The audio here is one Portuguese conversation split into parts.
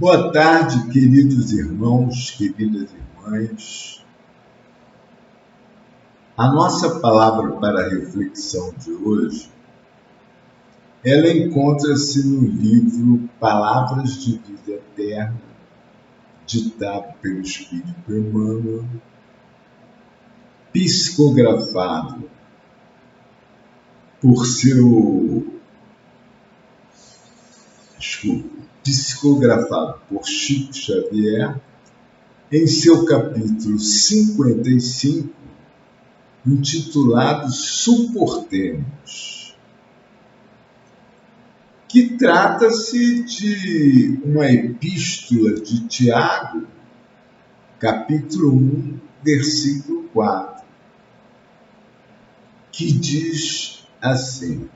Boa tarde, queridos irmãos, queridas irmãs. A nossa palavra para a reflexão de hoje, ela encontra-se no livro Palavras de Vida Eterna, ditado pelo Espírito Emmanuel, psicografado por Chico Xavier, em seu capítulo 55, intitulado Suportemos, que trata-se de uma epístola de Tiago, capítulo 1, versículo 4, que diz assim: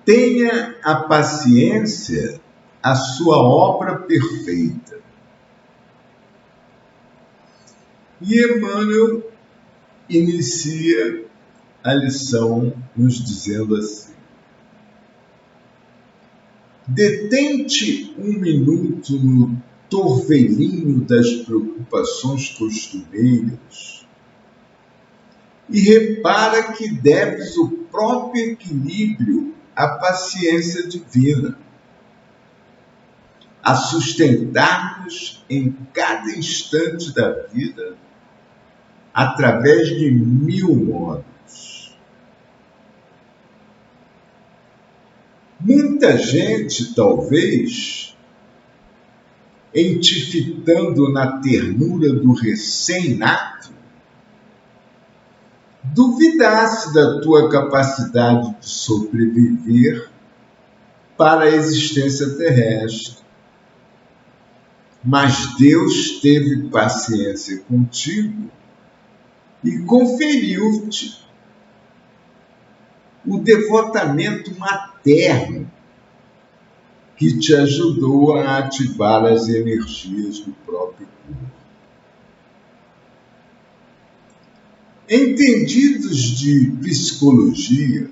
tenha a paciência a sua obra perfeita. E Emmanuel inicia a lição nos dizendo assim: detente um minuto no torvelinho das preocupações costumeiras e repara que deves o próprio equilíbrio à paciência divina, a sustentar-nos em cada instante da vida através de 1000 modos. Muita gente, talvez, em te fitando na ternura do recém-nato, duvidasse da tua capacidade de sobreviver para a existência terrestre. Mas Deus teve paciência contigo e conferiu-te o devotamento materno que te ajudou a ativar as energias do próprio corpo. Entendidos de psicologia,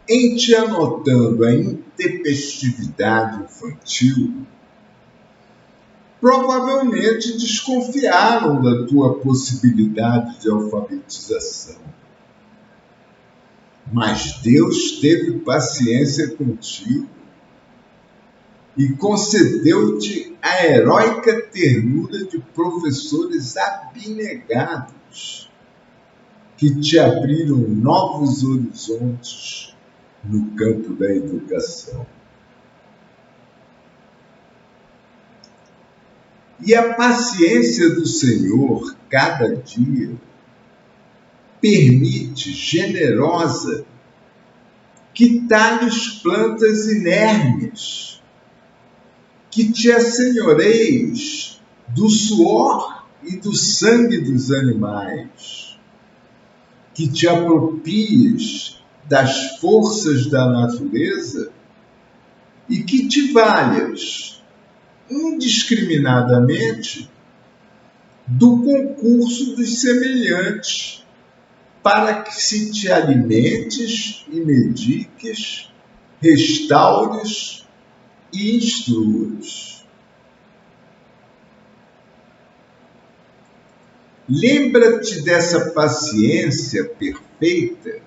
em te anotando a intempestividade infantil, provavelmente desconfiaram da tua possibilidade de alfabetização. Mas Deus teve paciência contigo e concedeu-te a heróica ternura de professores abnegados que te abriram novos horizontes no campo da educação. E a paciência do Senhor, cada dia, permite, generosa, que talhes plantas inermes, que te assenhoreis do suor e do sangue dos animais, que te apropies das forças da natureza e que te valhas indiscriminadamente do concurso dos semelhantes, para que se te alimentes e mediques, restaures e instruas. Lembra-te dessa paciência perfeita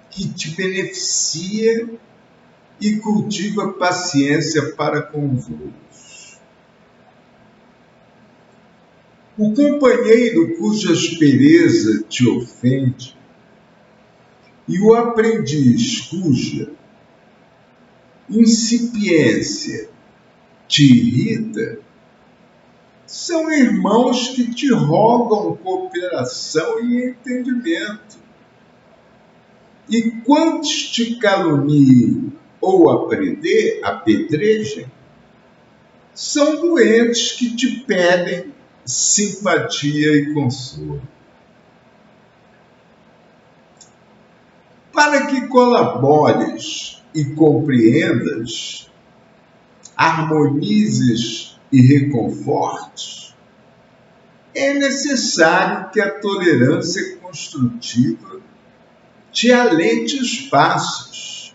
que te beneficia e cultiva paciência para com os outros. O companheiro cuja aspereza te ofende e o aprendiz cuja incipiência te irrita são irmãos que te rogam cooperação e entendimento. E quantos te caluniem ou apedrejem são doentes que te pedem simpatia e consolo. Para que colabores e compreendas, harmonizes e reconfortes, é necessário que a tolerância construtiva te alente os passos.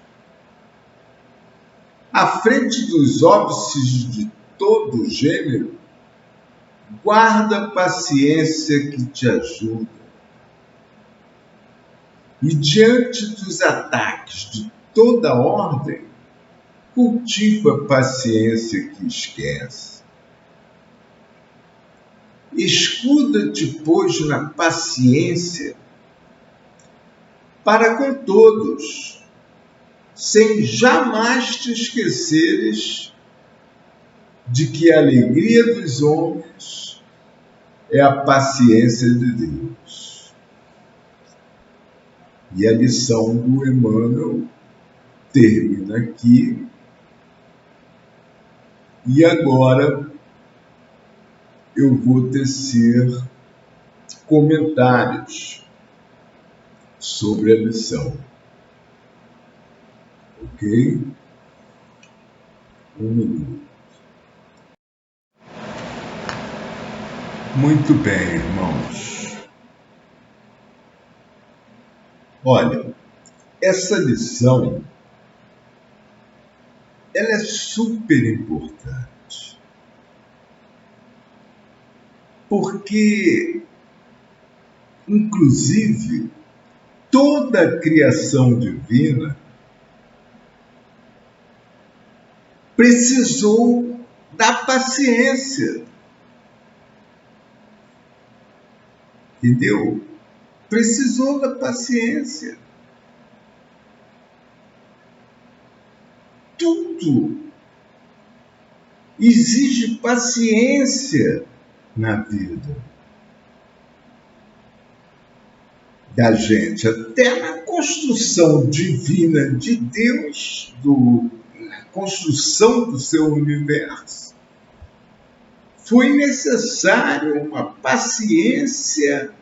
À frente dos óbices de todo gênero, guarda a paciência que te ajuda. E diante dos ataques de toda ordem, cultiva a paciência que esquece. Escuda-te, pois, na paciência para com todos, sem jamais te esqueceres de que a alegria dos homens é a paciência de Deus. E a lição do Emmanuel termina aqui. E agora eu vou tecer comentários sobre a lição. Ok? Um minuto. Muito bem, irmãos. Olha, essa lição ela é super importante. Porque, inclusive, toda a criação divina precisou da paciência. Entendeu? Precisou da paciência. Tudo exige paciência na vida da gente, até na construção divina de Deus, na construção do seu universo. Foi necessário uma paciência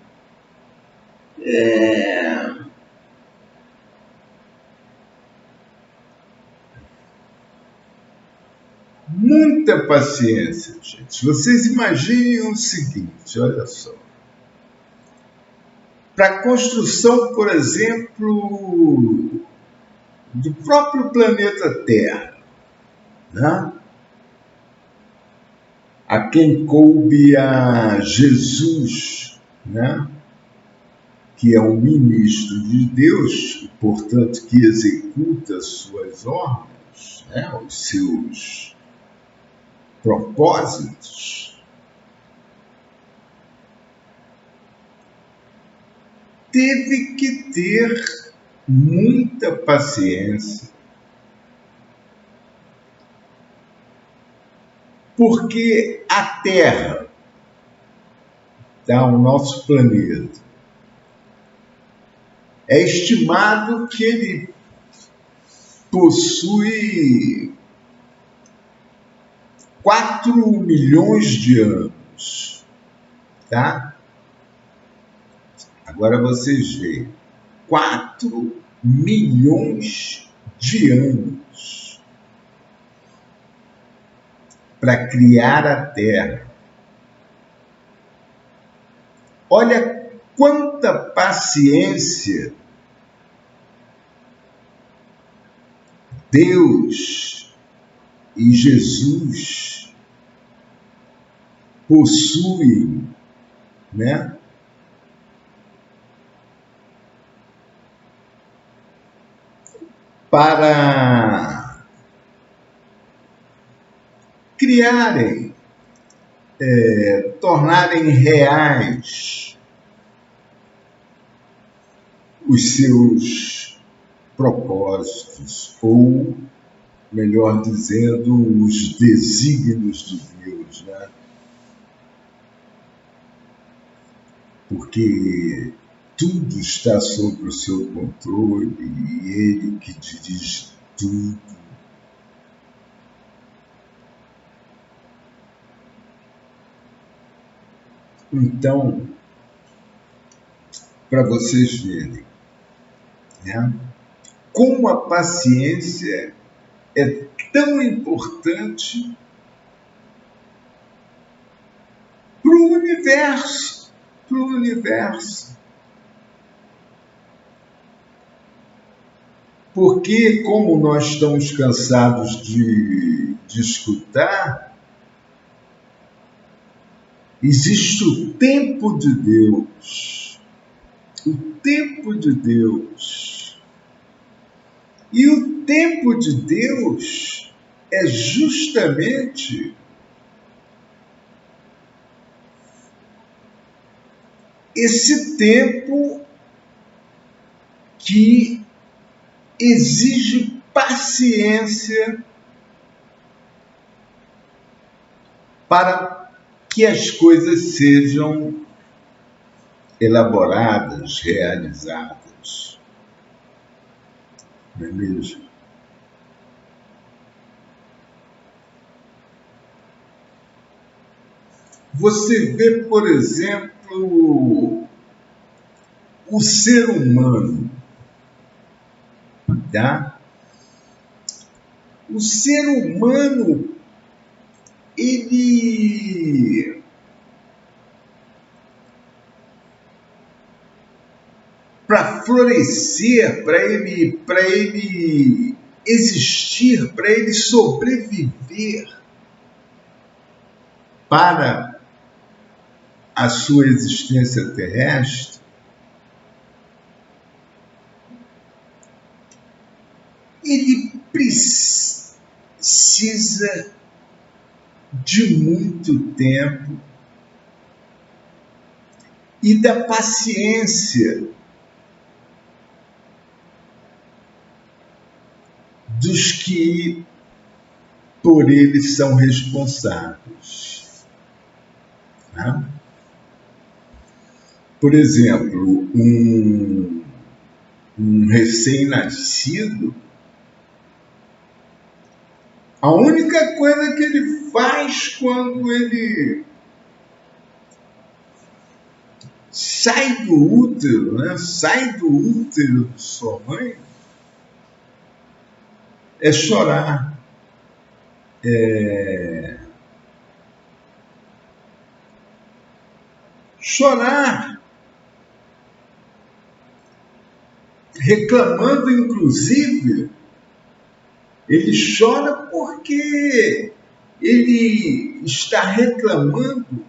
muita paciência, gente. Vocês imaginem o seguinte, olha só. Para a construção, por exemplo, do próprio planeta Terra, né? A quem coube a Jesus, né? Que é um ministro de Deus, portanto, que executa suas ordens, né? Os seus propósitos, teve que ter muita paciência, porque a Terra, tá, o nosso planeta, é estimado que ele possui 4 milhões de anos, tá? Agora vocês veem, 4 milhões de anos para criar a Terra. Olha quanta paciência Deus e Jesus possuem, né? Para criarem, tornarem reais os seus propósitos, ou, melhor dizendo, os desígnios de Deus, né? Porque tudo está sob o seu controle e Ele que dirige tudo. Então, para vocês verem, né, como a paciência é tão importante para o universo, para o universo. Porque, como nós estamos cansados de escutar, existe o tempo de Deus. O tempo de Deus. E o tempo de Deus é justamente esse tempo que exige paciência para que as coisas sejam elaboradas, realizadas. Não é mesmo? Você vê, por exemplo, o ser humano, tá? O ser humano, ele para florescer, para ele existir, para ele sobreviver para a sua existência terrestre, ele precisa de muito tempo e da paciência dos que por ele são responsáveis. Né? Por exemplo, um recém-nascido, a única coisa que ele faz quando ele sai do útero, né? Sai do útero de sua mãe, é chorar. Chorar, reclamando, inclusive, ele chora porque ele está reclamando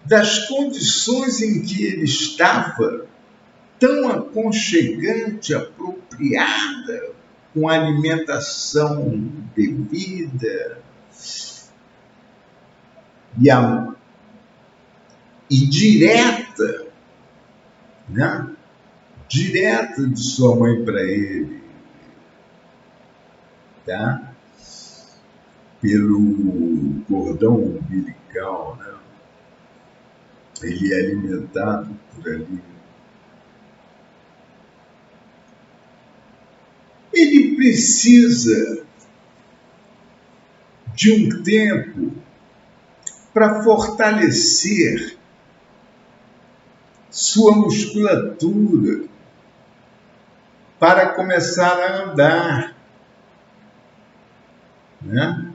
das condições em que ele estava, tão aconchegante, apropriada, com alimentação devida e direta, né? Direta de sua mãe para ele, tá? Pelo cordão umbilical, né? Ele é alimentado por ali. Ele precisa de um tempo para fortalecer sua musculatura, para começar a andar, né?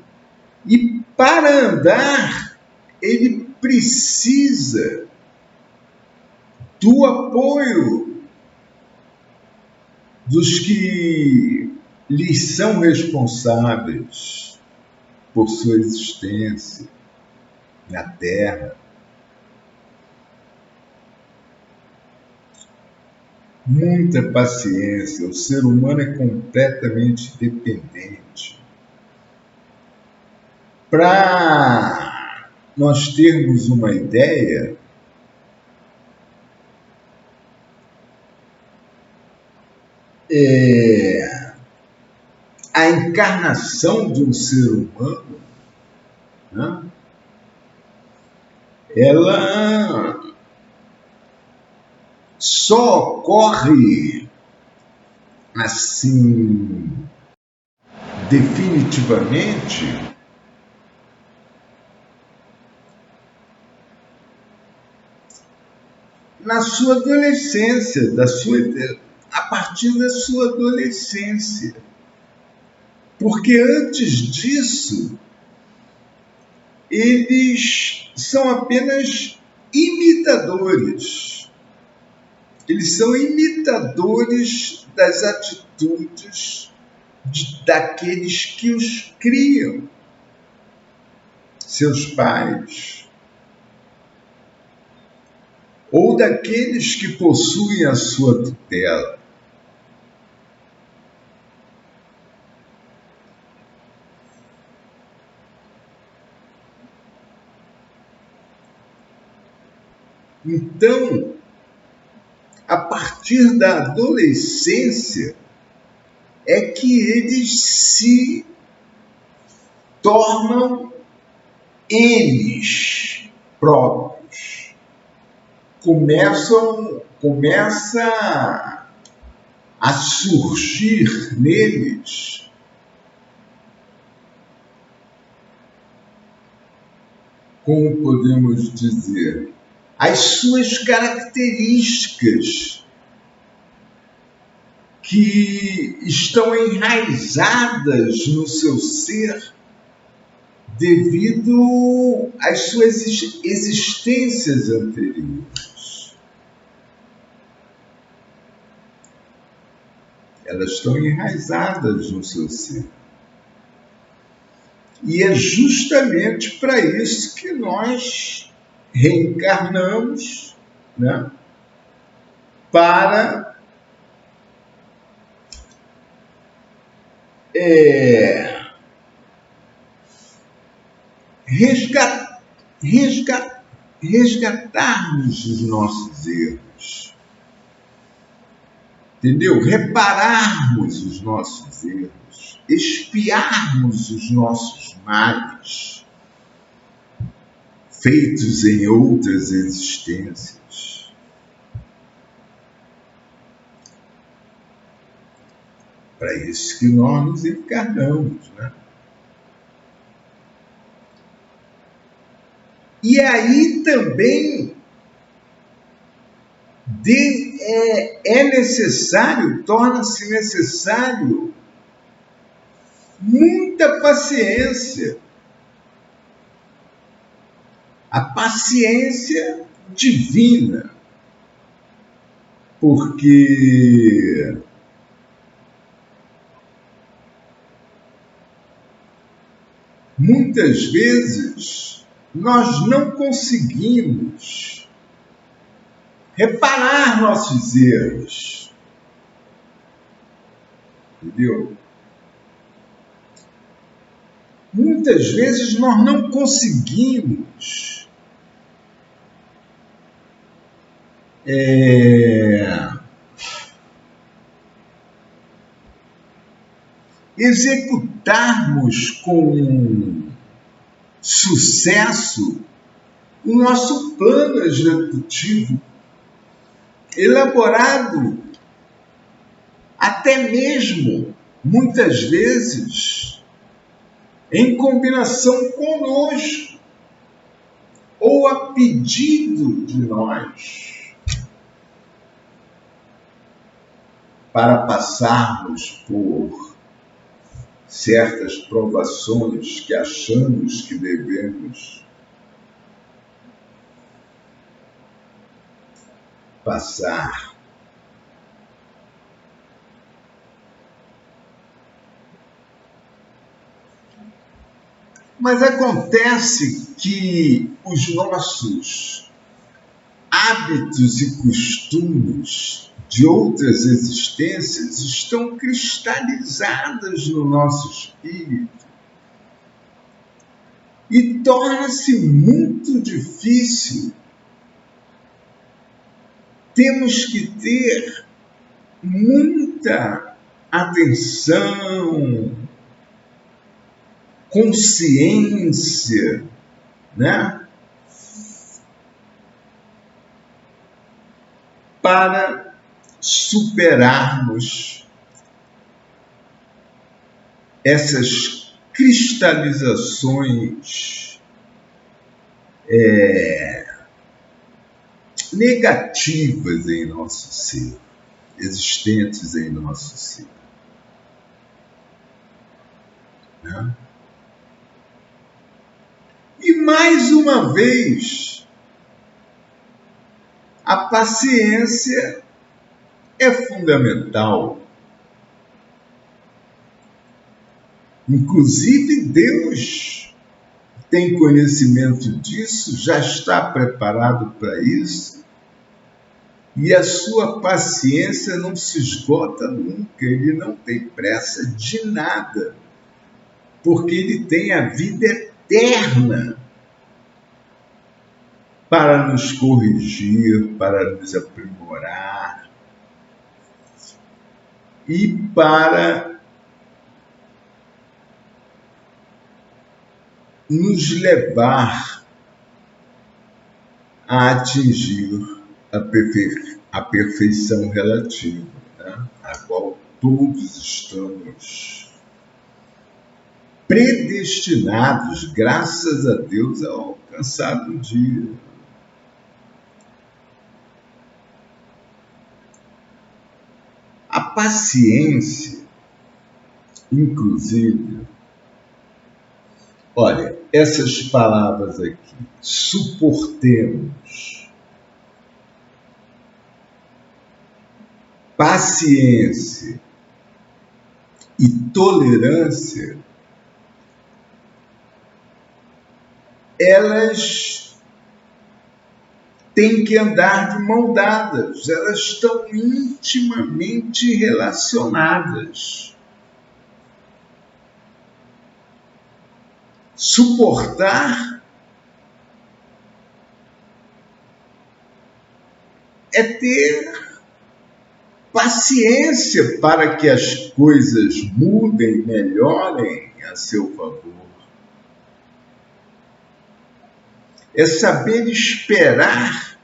E para andar, ele precisa do apoio dos que lhes são responsáveis por sua existência na Terra. Muita paciência, o ser humano é completamente dependente. Para nós termos uma ideia, a encarnação de um ser humano, né, ela só ocorre assim definitivamente na sua adolescência, a partir da sua adolescência. Porque antes disso, eles são apenas imitadores. Eles são imitadores das atitudes daqueles que os criam, seus pais, ou daqueles que possuem a sua tutela. Então, a partir da adolescência, é que eles se tornam eles próprios. Começa a surgir neles como podemos dizer, as suas características que estão enraizadas no seu ser devido às suas existências anteriores. Elas estão enraizadas no seu ser. E é justamente para isso que nós reencarnamos, né? Para resgatarmos os nossos erros, entendeu? Repararmos os nossos erros, expiarmos os nossos males feitos em outras existências. Para isso que nós nos encarnamos, né? E aí também é necessário, torna-se necessário muita paciência. A paciência divina. Porque muitas vezes nós não conseguimos reparar nossos erros. Entendeu? Muitas vezes nós não conseguimos executarmos com sucesso o nosso plano executivo, elaborado até mesmo, muitas vezes, em combinação conosco, ou a pedido de nós, para passarmos por certas provações que achamos que devemos passar. Mas acontece que os nossos hábitos e costumes de outras existências estão cristalizadas no nosso espírito e torna-se muito difícil. Temos que ter muita atenção, consciência, né? Para superarmos essas cristalizações negativas em nosso ser, existentes em nosso ser. Né? E mais uma vez, a paciência é fundamental. Inclusive, Deus tem conhecimento disso, já está preparado para isso, e a sua paciência não se esgota nunca, ele não tem pressa de nada, porque ele tem a vida eterna para nos corrigir, para nos aprimorar e para nos levar a atingir a perfeição relativa, né? A qual todos estamos predestinados, graças a Deus, a alcançar um dia. A paciência, inclusive, olha, essas palavras aqui, suportemos, paciência e tolerância, elas têm que andar de mão dadas, elas estão intimamente relacionadas. Suportar é ter paciência para que as coisas mudem, melhorem a seu favor. É saber esperar,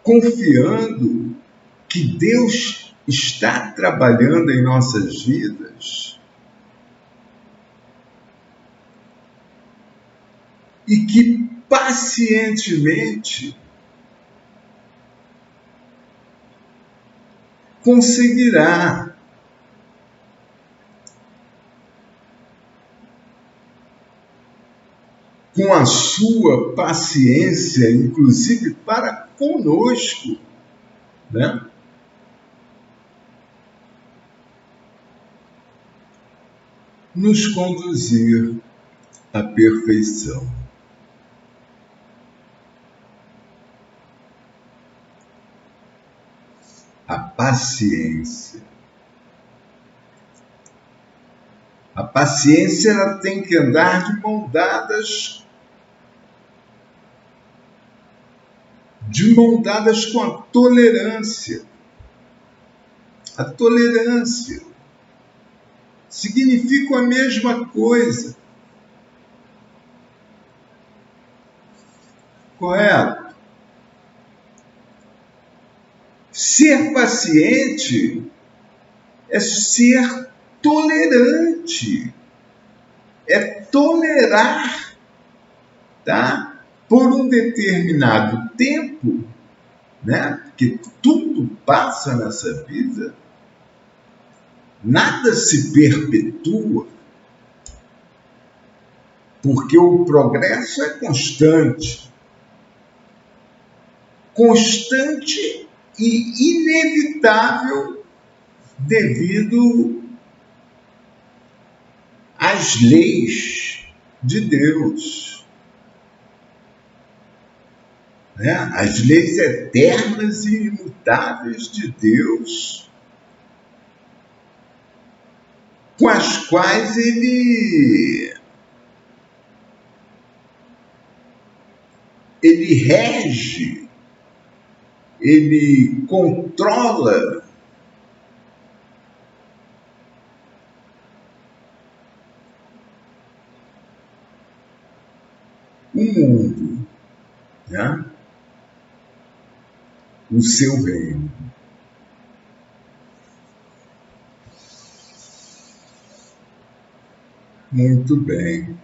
confiando que Deus está trabalhando em nossas vidas e que pacientemente conseguirá com a sua paciência, inclusive para conosco, né? Nos conduzir à perfeição. A paciência. A paciência, ela tem que andar de mão dadas com a tolerância. A tolerância significa a mesma coisa. Correto? Ser paciente é ser tolerante, é tolerar, tá? Por um determinado tempo, né? Porque tudo passa nessa vida, nada se perpetua, porque o progresso é constante. Constante e inevitável devido às leis de Deus, né? As leis eternas e imutáveis de Deus, com as quais ele rege, ele controla o mundo, né? O seu reino. Muito bem.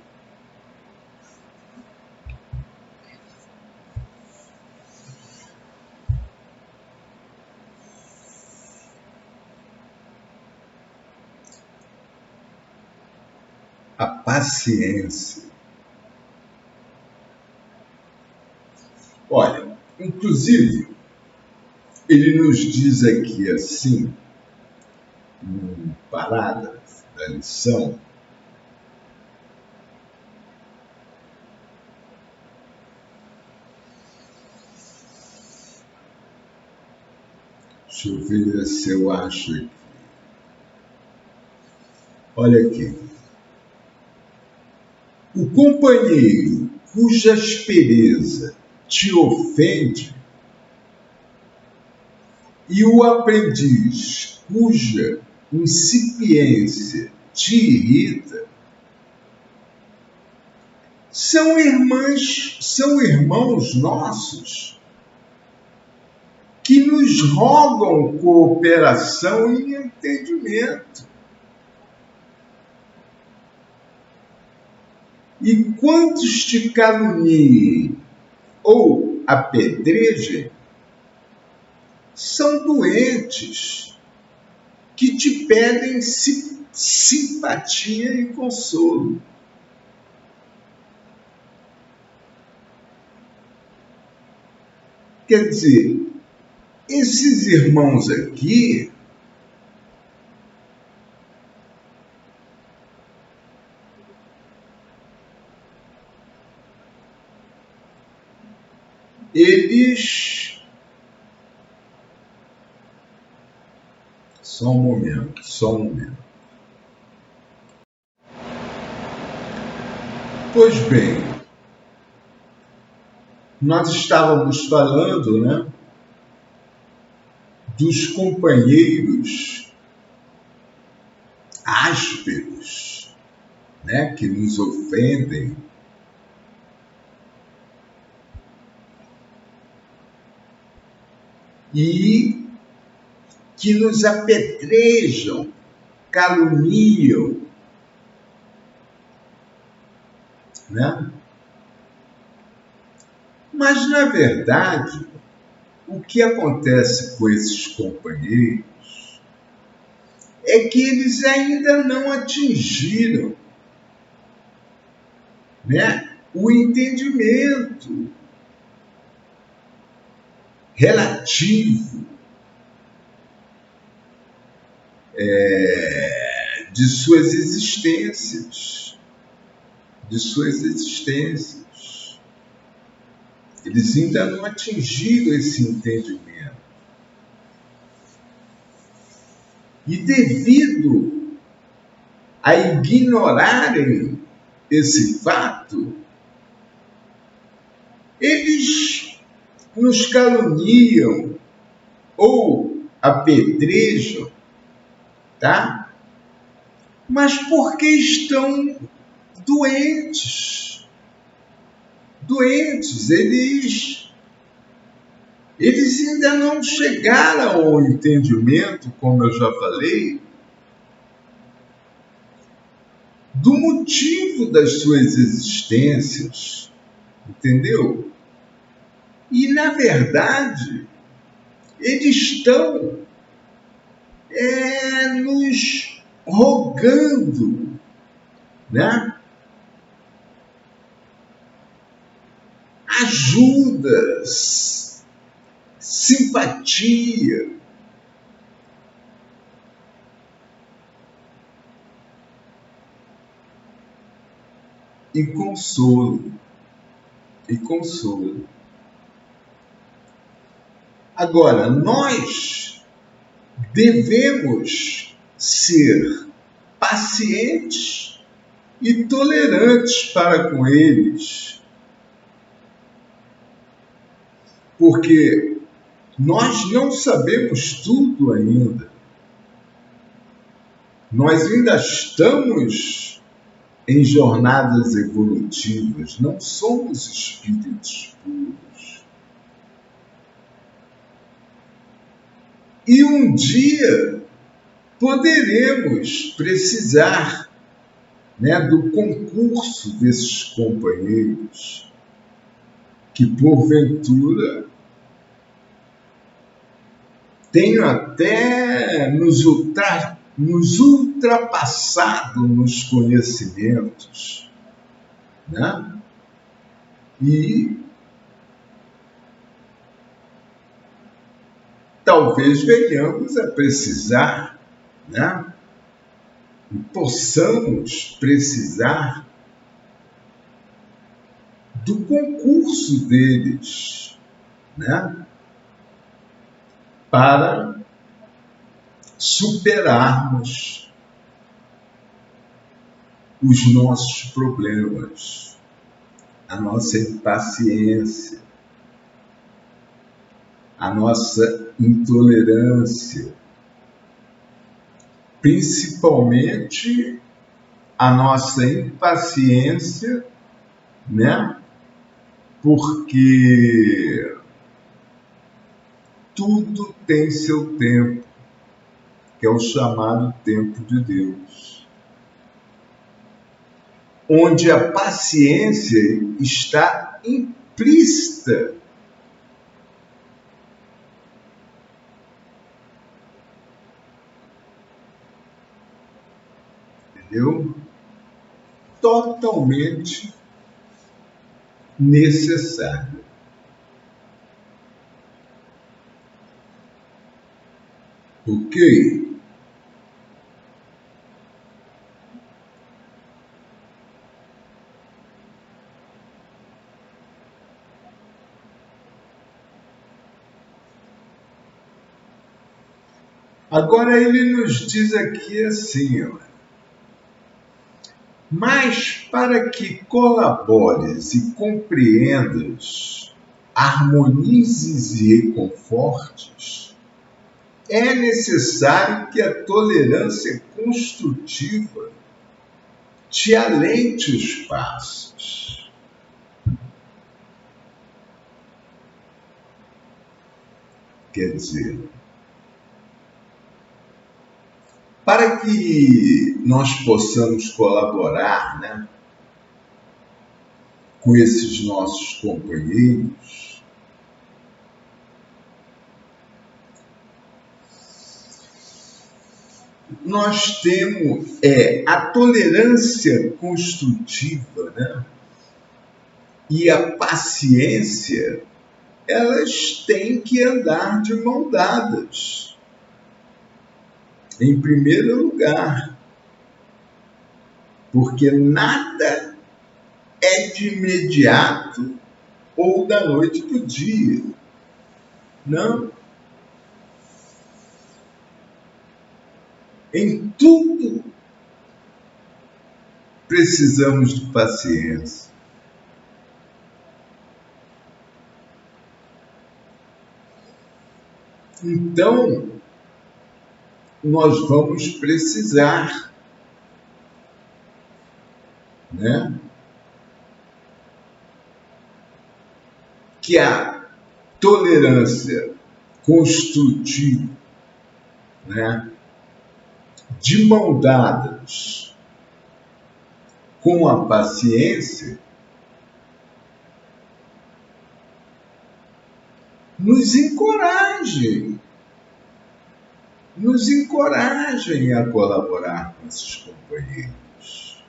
A paciência. Olha, inclusive, Ele nos diz aqui assim, num parágrafo da lição, deixa eu ver se eu acho aqui. Olha aqui. O companheiro cuja aspereza te ofende e o aprendiz cuja incipiência te irrita são irmãos nossos que nos rogam cooperação e entendimento. E quantos te caluniem ou apedrejem são doentes que te pedem simpatia e consolo. Quer dizer, esses irmãos aqui, eles... Só um momento. Pois bem, nós estávamos falando, né, dos companheiros ásperos, né, que nos ofendem. E que nos apedrejam, caluniam, né? Mas, na verdade, o que acontece com esses companheiros é que eles ainda não atingiram, né, o entendimento relativo de suas existências. Eles ainda não atingiram esse entendimento. E devido a ignorarem esse fato, eles nos caluniam ou apedrejam, tá? Mas porque estão doentes, eles ainda não chegaram ao entendimento, como eu já falei, do motivo das suas existências, entendeu? E, na verdade, eles estão nos rogando, né, ajudas, simpatia. E consolo. Agora, nós devemos ser pacientes e tolerantes para com eles, porque nós não sabemos tudo ainda. Nós ainda estamos em jornadas evolutivas, não somos espíritos puros. E um dia poderemos precisar, né, do concurso desses companheiros que, porventura, tenham até nos ultrapassado nos conhecimentos, né? E talvez venhamos a precisar, né? E possamos precisar do concurso deles, né? Para superarmos os nossos problemas, a nossa impaciência, a nossa intolerância, principalmente a nossa impaciência, né? Porque tudo tem seu tempo, que é o chamado tempo de Deus, onde a paciência está implícita. Entendeu? Totalmente necessário. Ok? Agora ele nos diz aqui assim, ó, mas para que colabores e compreendas, harmonizes e reconfortes, é necessário que a tolerância construtiva te alente os passos. Quer dizer, para que nós possamos colaborar, né, com esses nossos companheiros, nós temos a tolerância construtiva, né, e a paciência, elas têm que andar de mão dadas. Em primeiro lugar, porque nada é de imediato ou da noite para o dia. Não. Em tudo precisamos de paciência. Então, nós vamos precisar, né, que a tolerância construtiva, né, de mão dadas com a paciência, nos encorajem a colaborar com esses companheiros.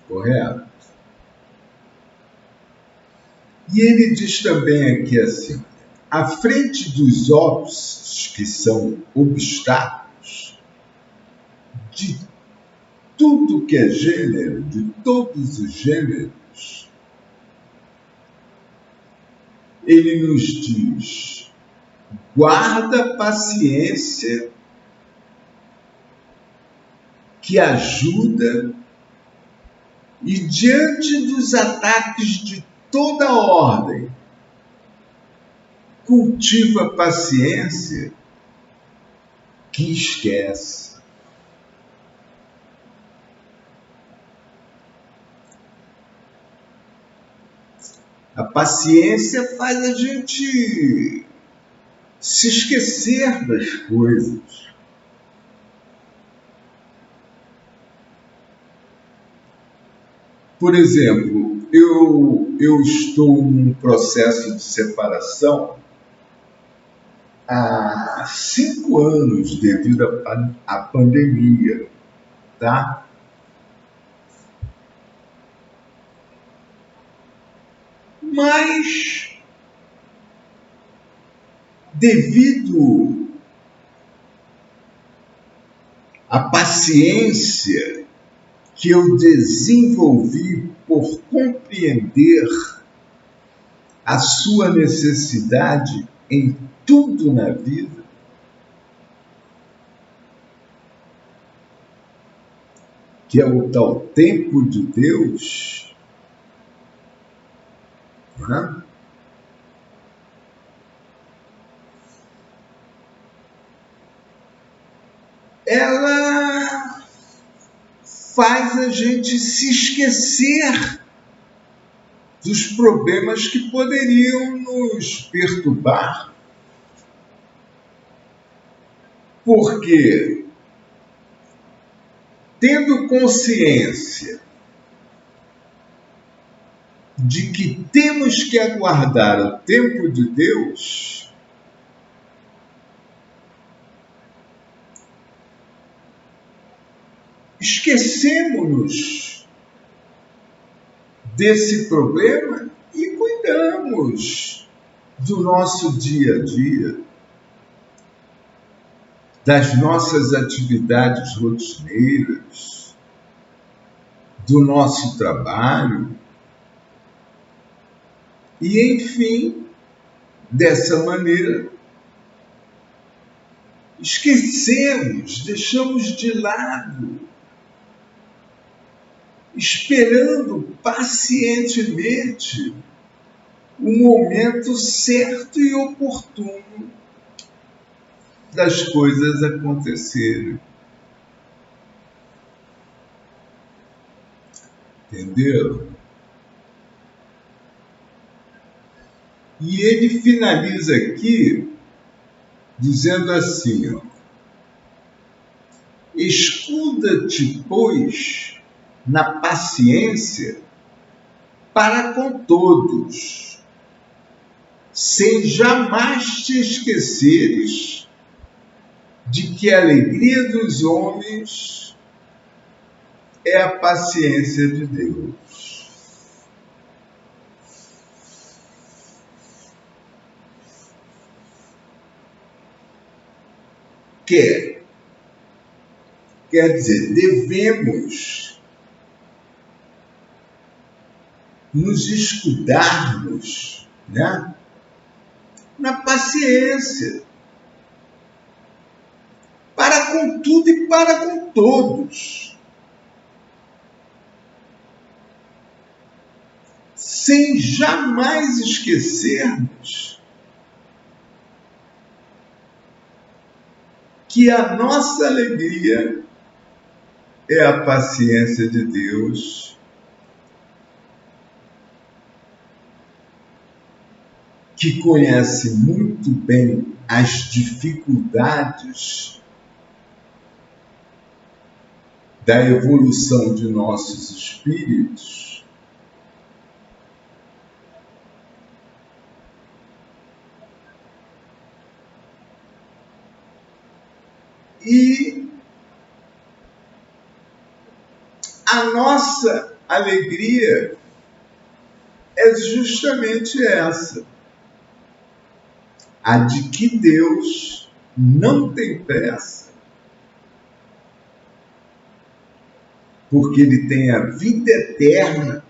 Correto? E ele diz também aqui assim, à frente dos óbices, que são obstáculos, de tudo que é gênero, de todos os gêneros, ele nos diz, guarda a paciência que ajuda e diante dos ataques de toda ordem, cultiva a paciência que esquece. A paciência faz a gente se esquecer das coisas. Por exemplo, eu estou num processo de separação há 5 anos devido à pandemia, tá? Mas devido à paciência que eu desenvolvi por compreender a sua necessidade em tudo na vida, que é o tal tempo de Deus, né? Ela faz a gente se esquecer dos problemas que poderiam nos perturbar. Porque, tendo consciência de que temos que aguardar o tempo de Deus, esquecemos-nos desse problema e cuidamos do nosso dia a dia, das nossas atividades rotineiras, do nosso trabalho. E, enfim, dessa maneira, esquecemos, deixamos de lado, esperando pacientemente o momento certo e oportuno das coisas acontecerem. Entenderam? E ele finaliza aqui dizendo assim, ó: escuda-te, pois, na paciência para com todos, sem jamais te esqueceres de que a alegria dos homens é a paciência de Deus. Quer dizer, devemos nos escudarmos, né, na paciência, para com tudo e para com todos, sem jamais esquecermos que a nossa alegria é a paciência de Deus, que conhece muito bem as dificuldades da evolução de nossos espíritos e a nossa alegria é justamente essa, a de que Deus não tem pressa, porque Ele tem a vida eterna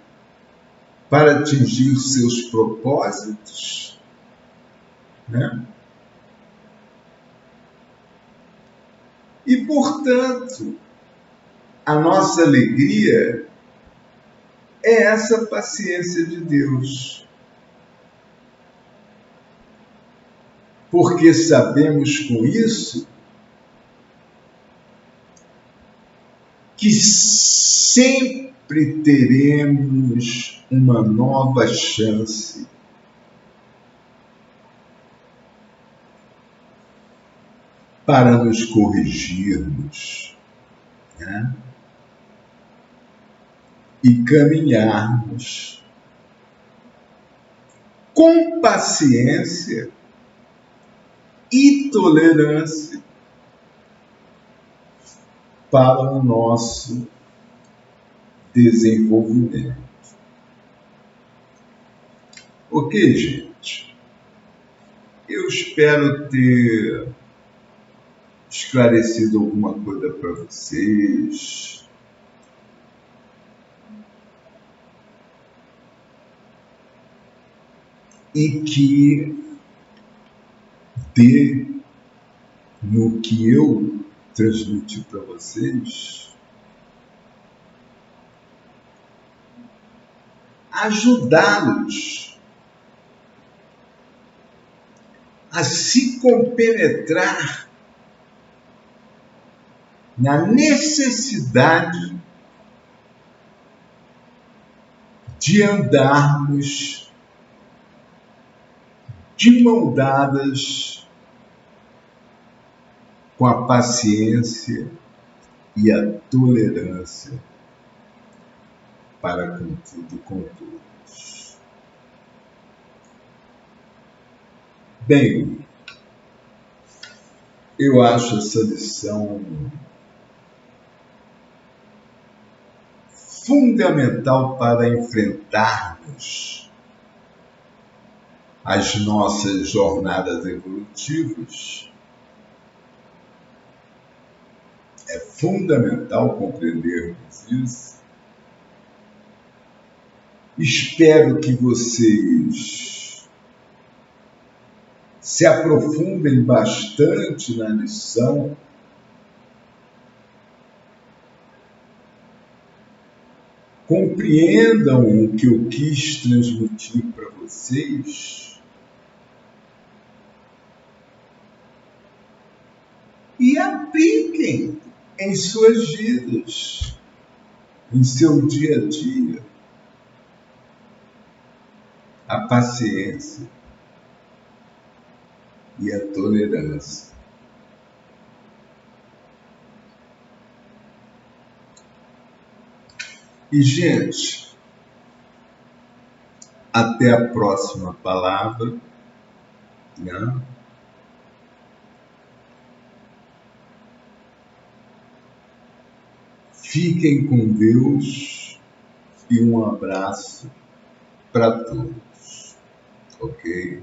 para atingir os seus propósitos, né? E, portanto, a nossa alegria é essa paciência de Deus. Porque sabemos com isso que sempre teremos uma nova chance para nos corrigirmos, né, e caminharmos com paciência e tolerância para o nosso desenvolvimento. Ok, gente? Eu espero ter esclarecido alguma coisa para vocês. E que dê no que eu transmiti para vocês ajudá-los a se compenetrar na necessidade de andarmos de mão dadas com a paciência e a tolerância para com tudo e com todos. Bem, eu acho essa lição fundamental para enfrentarmos as nossas jornadas evolutivas. É fundamental compreendermos isso. Espero que vocês se aprofundem bastante na lição, compreendam o que eu quis transmitir para vocês e apliquem em suas vidas, em seu dia a dia, a paciência e a tolerância. E, gente, até a próxima palavra, né? Fiquem com Deus e um abraço para todos, ok?